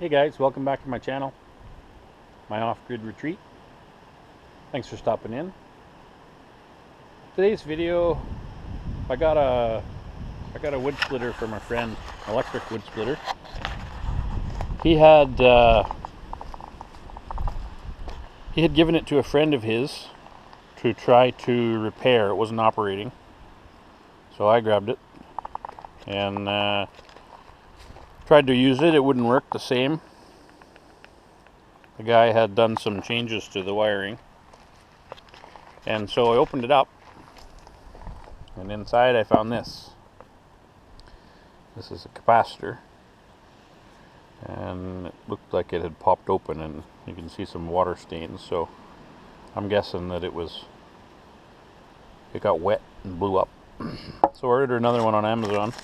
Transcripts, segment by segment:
Hey guys, welcome back to my channel, my off-grid retreat. Thanks for stopping in. Today's video, I got a wood splitter from a friend, electric wood splitter. He had given it to a friend of his to try to repair. It wasn't operating, so I grabbed it and tried to use it. It wouldn't work the same. The guy had done some changes to the wiring, and so I opened it up, and inside I found this. This is a capacitor, and it looked like it had popped open, and you can see some water stains, so I'm guessing that it got wet and blew up. So I ordered another one on Amazon.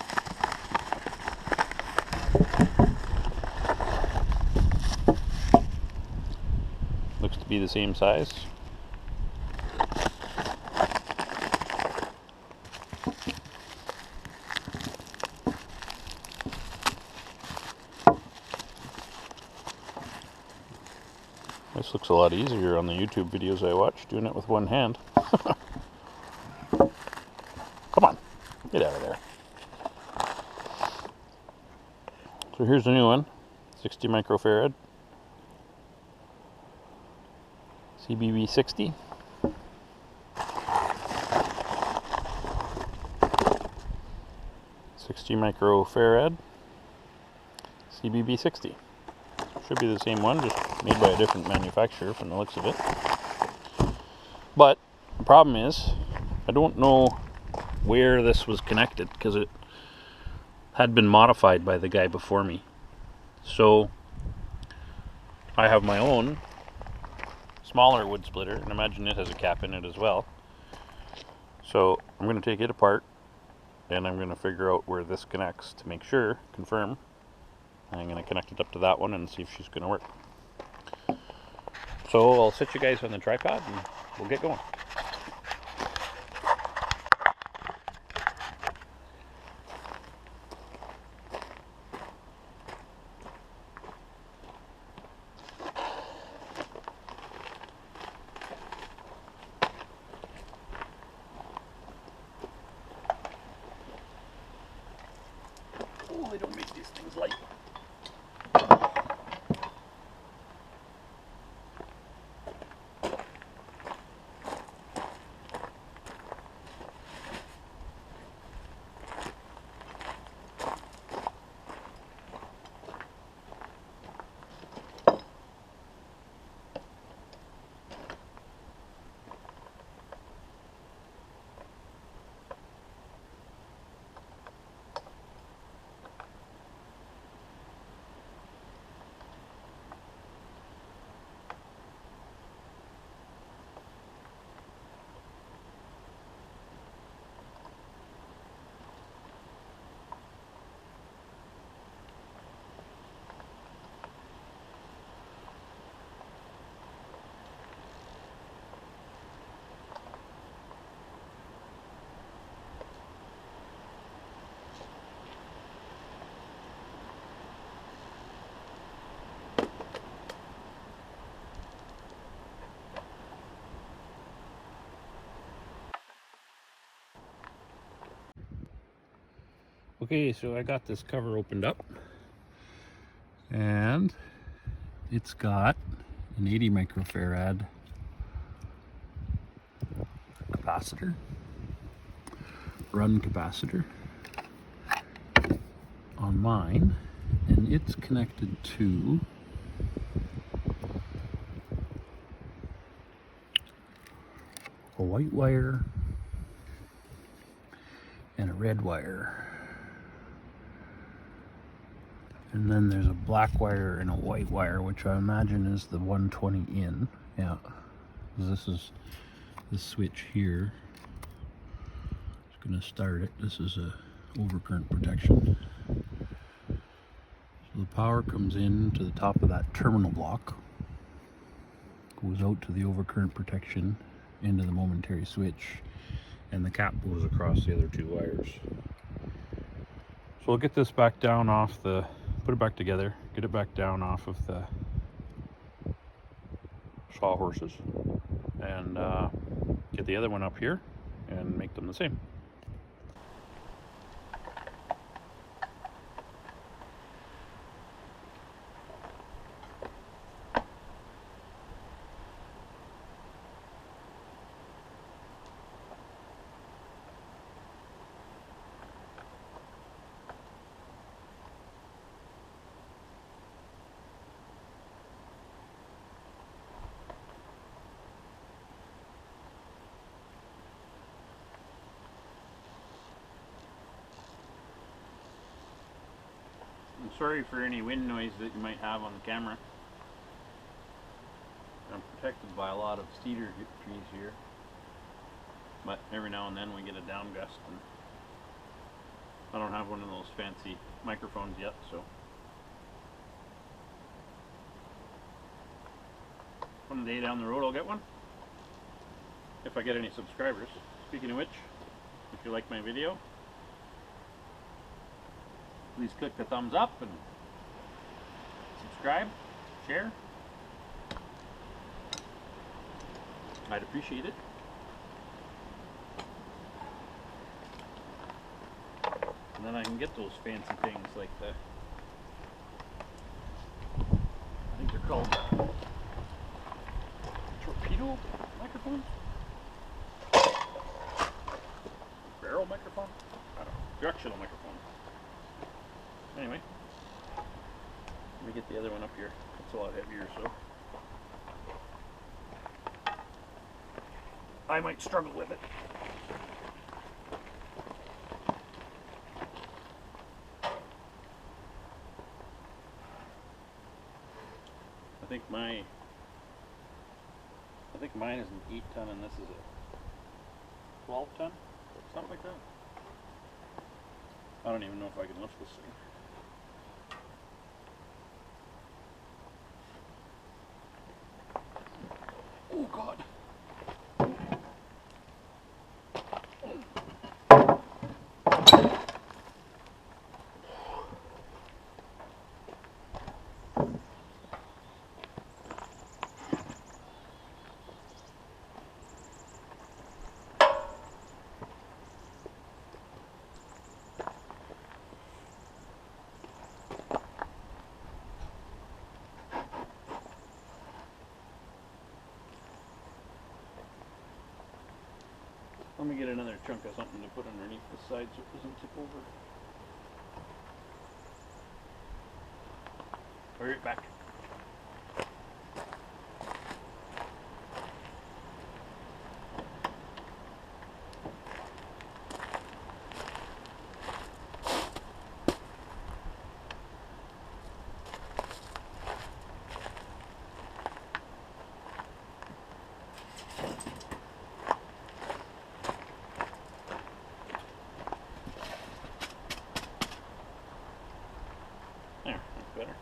Looks to be the same size. This looks a lot easier on the YouTube videos I watch, doing it with one hand. Come on, get out of there. So here's the new one, 60 microfarad. CBB 60. Microfarad CBB 60. Should be the same one, just made by a different manufacturer from the looks of it. But the problem is, I don't know where this was connected because it had been modified by the guy before me. So I have my own smaller wood splitter, and imagine it has a cap in it as well. So I'm going to take it apart, and I'm going to figure out where this connects to make sure, confirm. I'm going to connect it up to that one and see if she's going to work. So I'll set you guys on the tripod and we'll get going. Oh, they don't make these things light. Okay, so I got this cover opened up, and it's got an 80 microfarad capacitor, run capacitor on mine, and it's connected to a white wire and a red wire. And then there's a black wire and a white wire, which I imagine is the 120 in. Yeah, this is the switch here. Just gonna start it. This is a overcurrent protection. So the power comes in to the top of that terminal block, goes out to the overcurrent protection, into the momentary switch, and the cap goes across the other two wires. So we'll get this back down off the put it back together, get it back down off of the sawhorses, and get the other one up here and make them the same. I'm sorry for any wind noise that you might have on the camera. I'm protected by a lot of cedar trees here, but every now and then we get a down gust, and I don't have one of those fancy microphones yet, so one day down the road I'll get one, if I get any subscribers. Speaking of which, if you like my video, please click the thumbs up and subscribe, share. I'd appreciate it. And then I can get those fancy things like the, I think they're called torpedo microphones? Barrel microphone? I don't know. Directional microphone. Anyway, let me get the other one up here. It's a lot heavier, so I might struggle with it. I think mine is an 8 ton and this is a 12 ton, something like that. I don't even know if I can lift this thing. Oh God. Let me get another chunk of something to put underneath the side so it doesn't tip over. I'll be right back. There, that's better.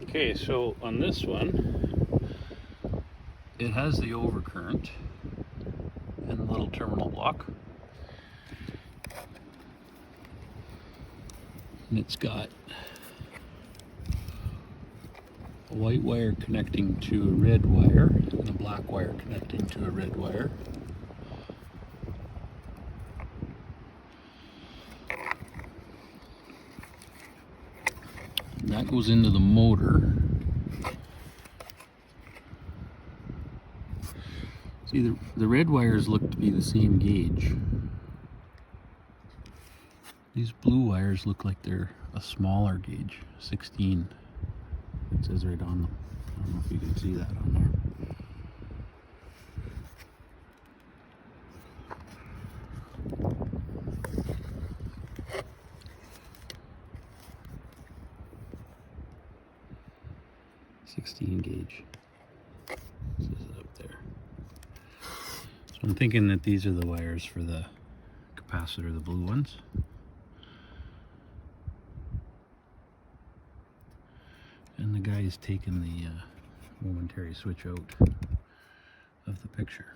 Okay, so on this one, it has the overcurrent and the little terminal block. And it's got a white wire connecting to a red wire and a black wire connecting to a red wire. And that goes into the motor. See, the red wires look to be the same gauge. These blue wires look like they're a smaller gauge, 16. It says right on them. I don't know if you can see that on there. Gauge. This is it up there. So I'm thinking that these are the wires for the capacitor, the blue ones. And the guy is taking the momentary switch out of the picture.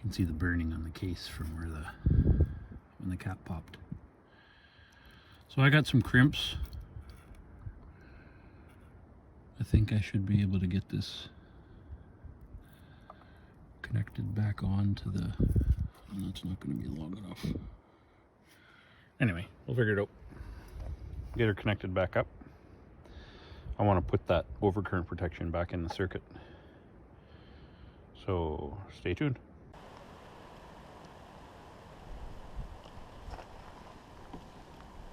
can see the burning on the case from where when the cap popped. So I got some crimps. I think I should be able to get this connected back on to the, and that's not going to be long enough. Anyway, we'll figure it out. Get her connected back up. I want to put that overcurrent protection back in the circuit. So stay tuned.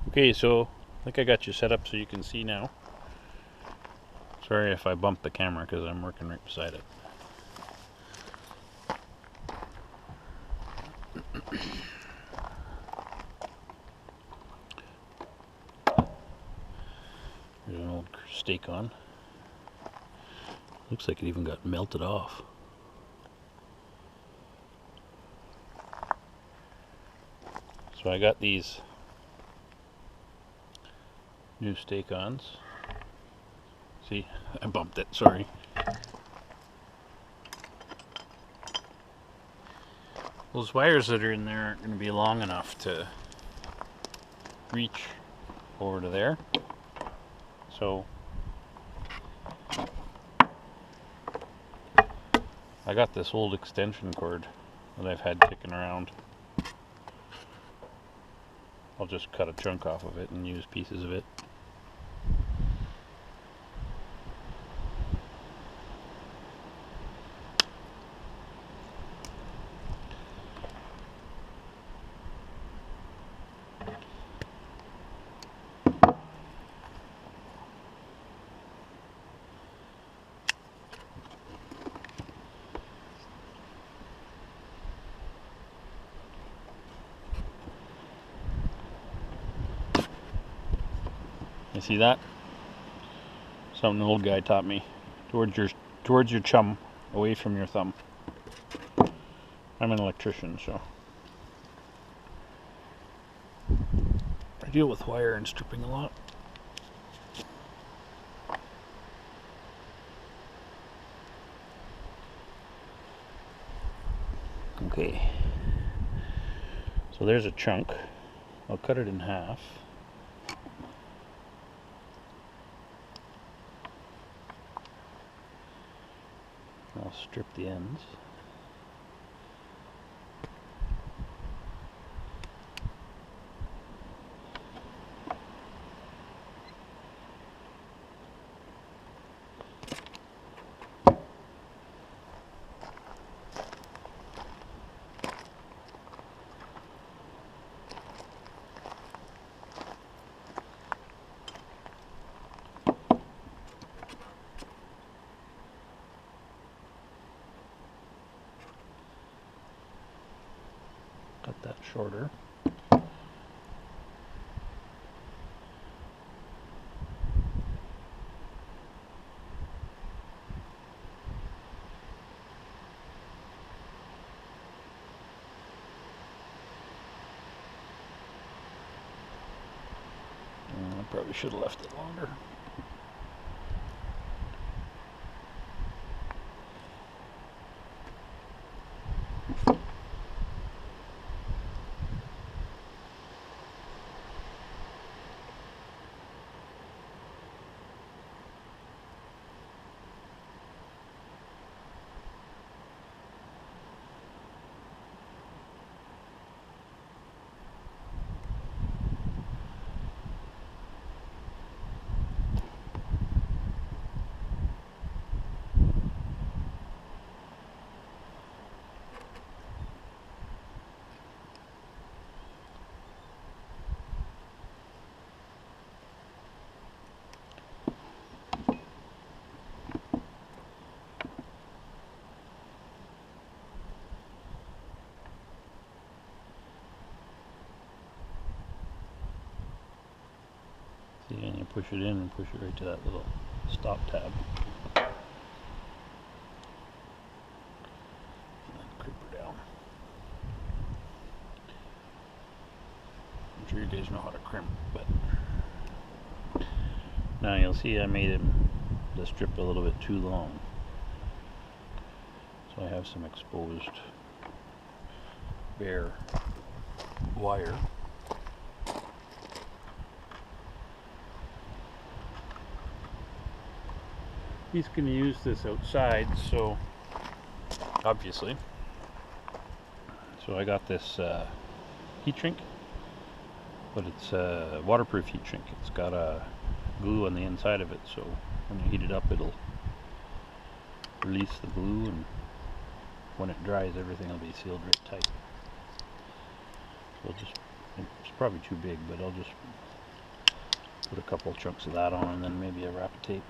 Okay, so I think I got you set up so you can see now. Sorry if I bumped the camera because I'm working right beside it. There's an old stake on. Looks like it even got melted off. So I got these new stake-ons. See, I bumped it, sorry. Those wires that are in there aren't going to be long enough to reach over to there. So I got this old extension cord that I've had kicking around. I'll just cut a chunk off of it and use pieces of it. You see that? Something an old guy taught me. Towards your chum, away from your thumb. I'm an electrician, so I deal with wire and stripping a lot. Okay. So there's a chunk. I'll cut it in half. I'll strip the ends. Cut that shorter. I probably should have left it longer. See, and you push it in and push it right to that little stop tab. And then creep her down. I'm sure you guys know how to crimp, but now you'll see I made the strip a little bit too long. So I have some exposed bare wire. He's going to use this outside, so obviously. So I got this heat shrink, but it's a waterproof heat shrink. It's got a glue on the inside of it, so when you heat it up, it'll release the glue, and when it dries, everything will be sealed right tight. So it's probably too big, but I'll just put a couple chunks of that on, and then maybe a wrap of tape.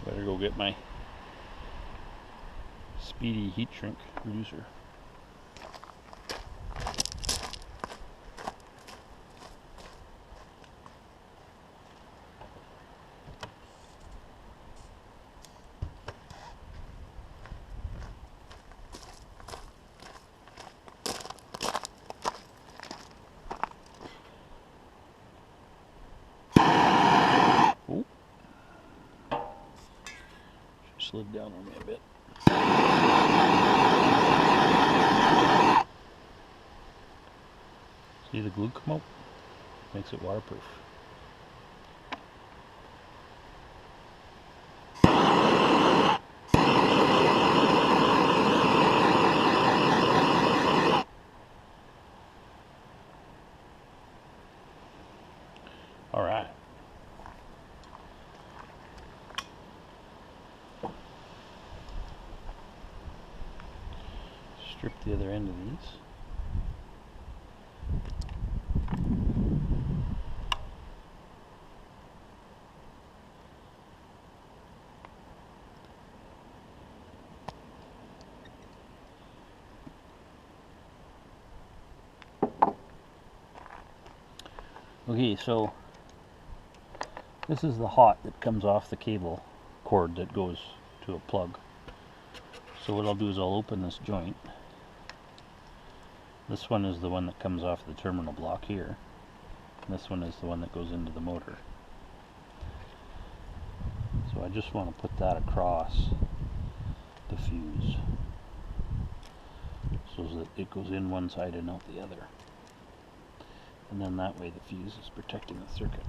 Better go get my speedy heat shrink reducer. Oh, she slid down on me a bit. See the glue come out? Makes it waterproof. Alright. Strip the other end of these. Okay, so this is the hot that comes off the cable cord that goes to a plug. So what I'll do is I'll open this joint. This one is the one that comes off the terminal block here. And this one is the one that goes into the motor. So I just want to put that across the fuse so that it goes in one side and out the other. And then that way the fuse is protecting the circuit.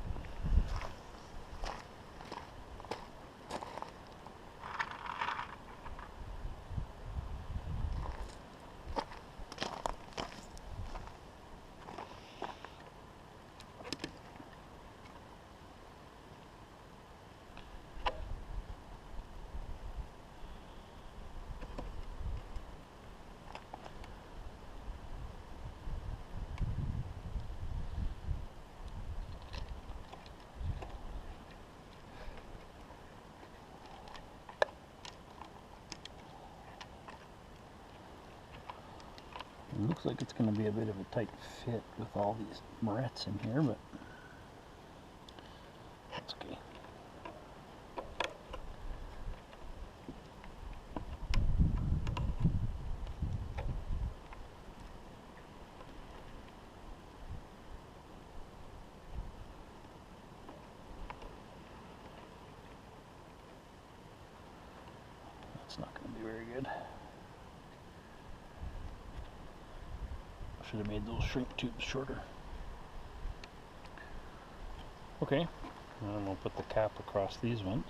It looks like it's going to be a bit of a tight fit with all these morettes in here, but that's okay. That's not going to be very good. Should have made those shrink tubes shorter. Okay, and we'll put the cap across these ones.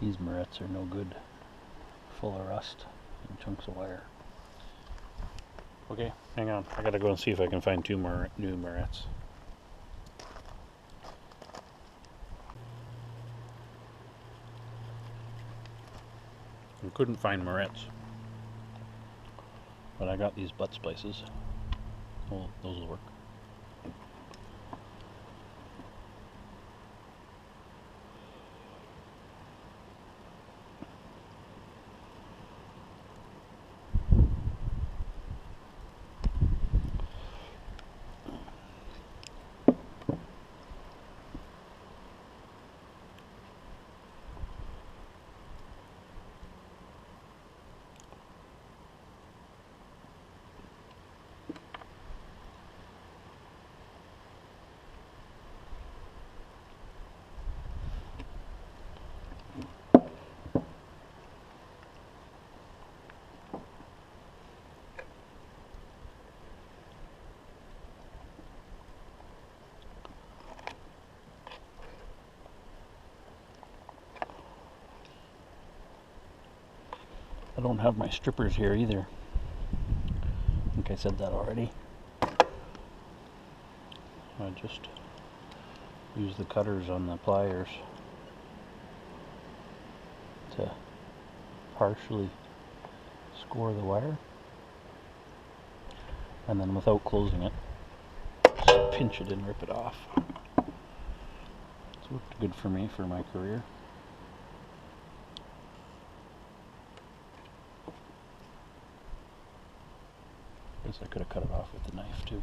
These morettes are no good, full of rust and chunks of wire. Okay, hang on. I gotta go and see if I can find two more new morettes. I couldn't find morettes, but I got these butt splices. Oh, those will work. don't have my strippers here either. I think I said that already. I just use the cutters on the pliers to partially score the wire, and then without closing it, just pinch it and rip it off. It's worked good for me for my career. Guess I could have cut it off with the knife too.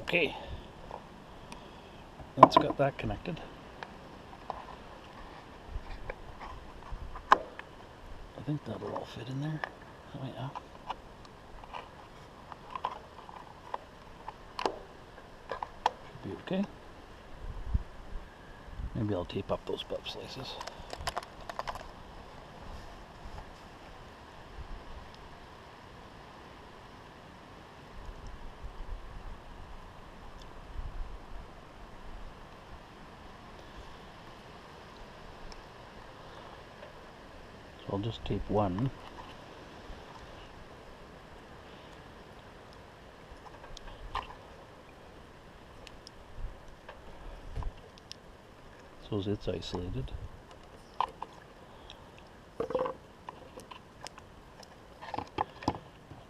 Okay, let's get that connected. I think that'll all fit in there. Oh yeah. Should be okay. Maybe I'll tape up those butt slices. I'll just tape one. So it's isolated.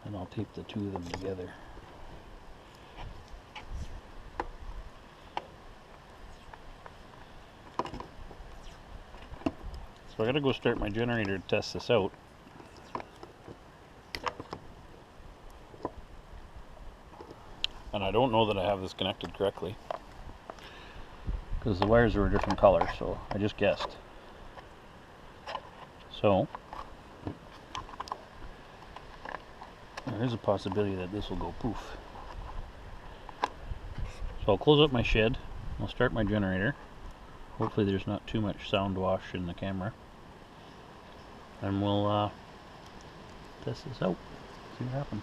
And I'll tape the two of them together. So I gotta go start my generator to test this out. And I don't know that I have this connected correctly, because the wires are a different color, so I just guessed. So there is a possibility that this will go poof. So I'll close up my shed, I'll start my generator. Hopefully there's not too much sound wash in the camera. And we'll test this out, see what happens.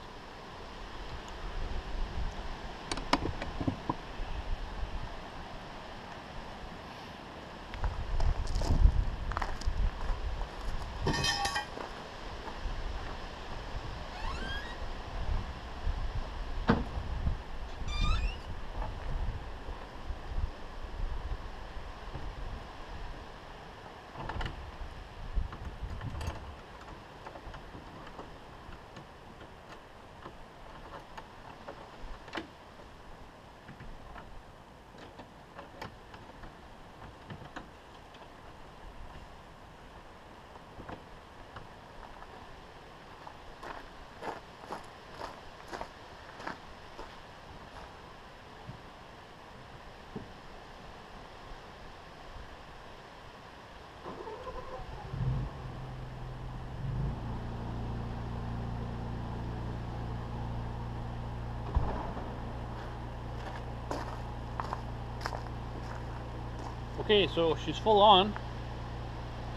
Okay, so she's full on,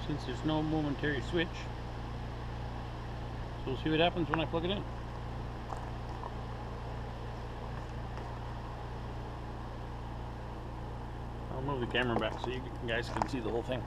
since there's no momentary switch. So we'll see what happens when I plug it in. I'll move the camera back so you guys can see the whole thing.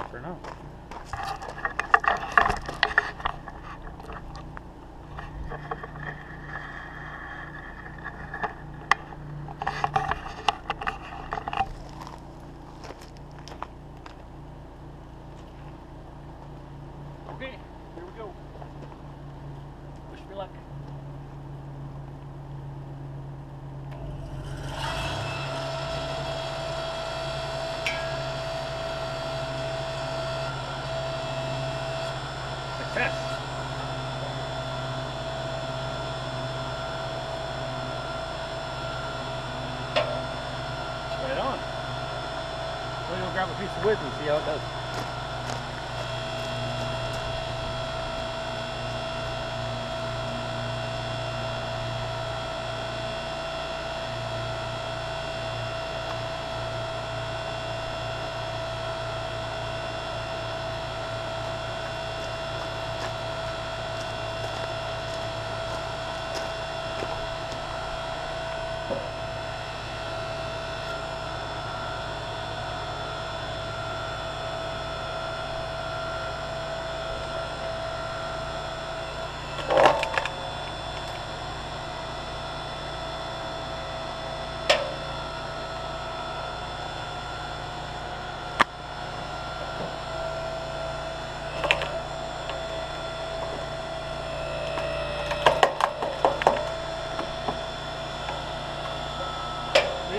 For now. luck. Success! Right on. We're going to grab a piece of wood and see how it does.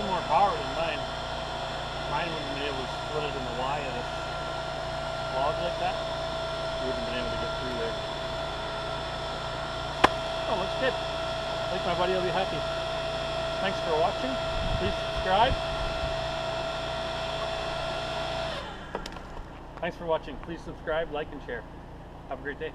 More power than mine. Mine wouldn't have been able to split it in the Y of this log like that. You wouldn't have been able to get through there. Oh, looks good. I think my buddy will be happy. Thanks for watching. Please subscribe. Thanks for watching. Please subscribe, like, and share. Have a great day.